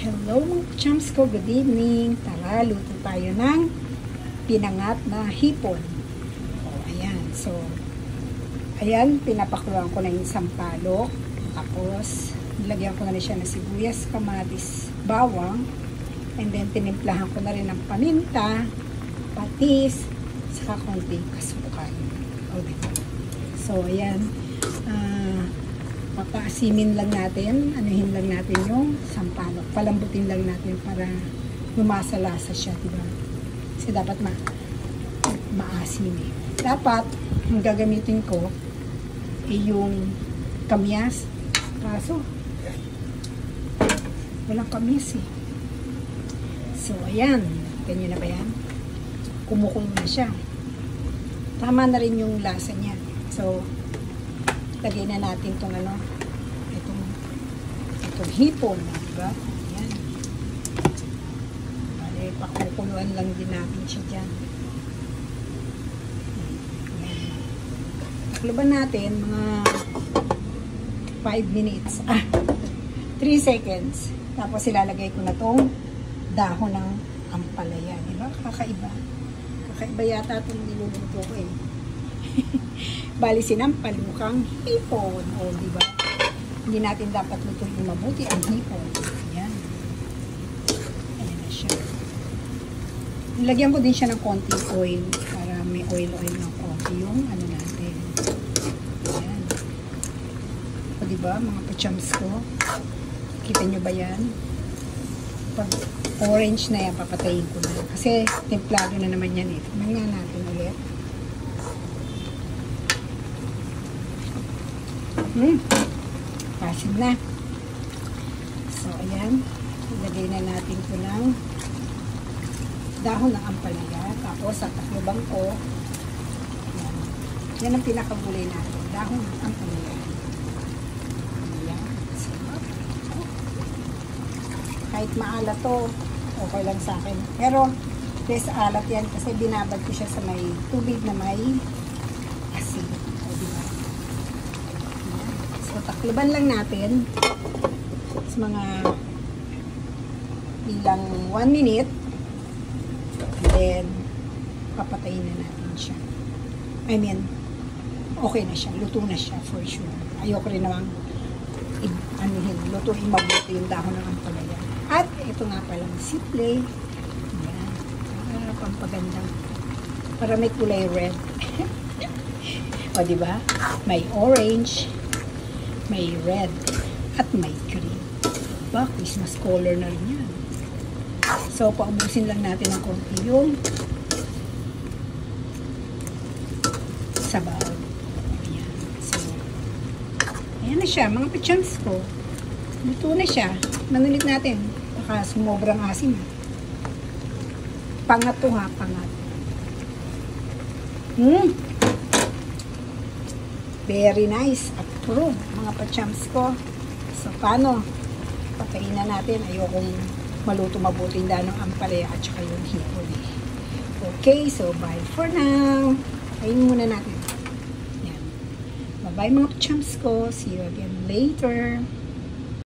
Hello mga chums ko, good evening. Tara, luto tayo ng pinangat na hipon. Ayan. So, ayan, pinapakuluan ko na yung sampalok. Tapos, nilagyan ko na rin siya ng sibuyas, kamatis, bawang. And then, tinimplahan ko na rin ng paminta, patis, saka konting kasukan. Diba? So, ayan. Papaasimin lang natin, anuhin lang natin yung sampalok. Palambutin lang natin para lumasalasa siya, diba? Kasi dapat maasim eh. Dapat, ang gagamitin ko ay yung kamyas. Kaso, walang kamyas eh. So, ayan. Ganyan na ba yan? Kumukulo na siya. Tama na rin yung lasa niya. So, lagay na natin itong itong hipon, diba? Ayan. Bale, pakukuluan lang din natin siya dyan. Ayan. Takluban natin mga 5 minutes. 3 seconds. Tapos ilalagay ko na itong dahon ng ampalaya. Diba? Kakaiba. Kakaiba yata itong niluluto ko eh. Bali sinampal mukhang hipon. O, diba? Hindi natin dapat lutuin mabuti ang hipon. Ayan. Ayan na siya. Nilagyan ko din siya ng konting oil para may oil-oil ng konti yung ano natin. Ayan. O, diba? Mga pachams ko. Kita nyo ba yan? Pag orange na yan, papatayin ko na. Kasi templado na naman yan eh. Tingnan nga natin ulit. Pasin na. So, ayan. Ilagay na natin ito ng dahon ng ampalaya. Tapos, sa taklobang ko, ayan. Yan ang pinakagulay natin. Dahon ng ampalaya. Ayan. So, kahit maalat to, okay lang sa akin. Pero, less alat yan kasi binabad ko siya sa may tubig na may asin. So, takluban lang natin sa mga bilang 1 minute. And then, papatayin na natin siya. I mean, okay na siya. Luto na siya for sure. Ayoko rin namang lutuin mabuti yung dahon ng ampalaya. At ito nga palang simple. Yan. Pampaganda. Para may kulay red. O, diba? May orange. May red at may green. Diba? Christmas color na rin yan. So, paubusin lang natin ng konti yung sabaw. Ayan. So, ayan na siya. Mga pachams ko. Luto na siya. Manulit natin. Baka sumobrang asim. Pangat to ha. Pangat. Very nice. Approve, mga pachams ko. So, paano? Patayin na natin. Ayokong maluto mabuti yung dahon ng ampalaya at saka yung hipon. Okay, so bye for now. Kainin muna natin. Yan. Bye-bye mga pachams ko. See you again later.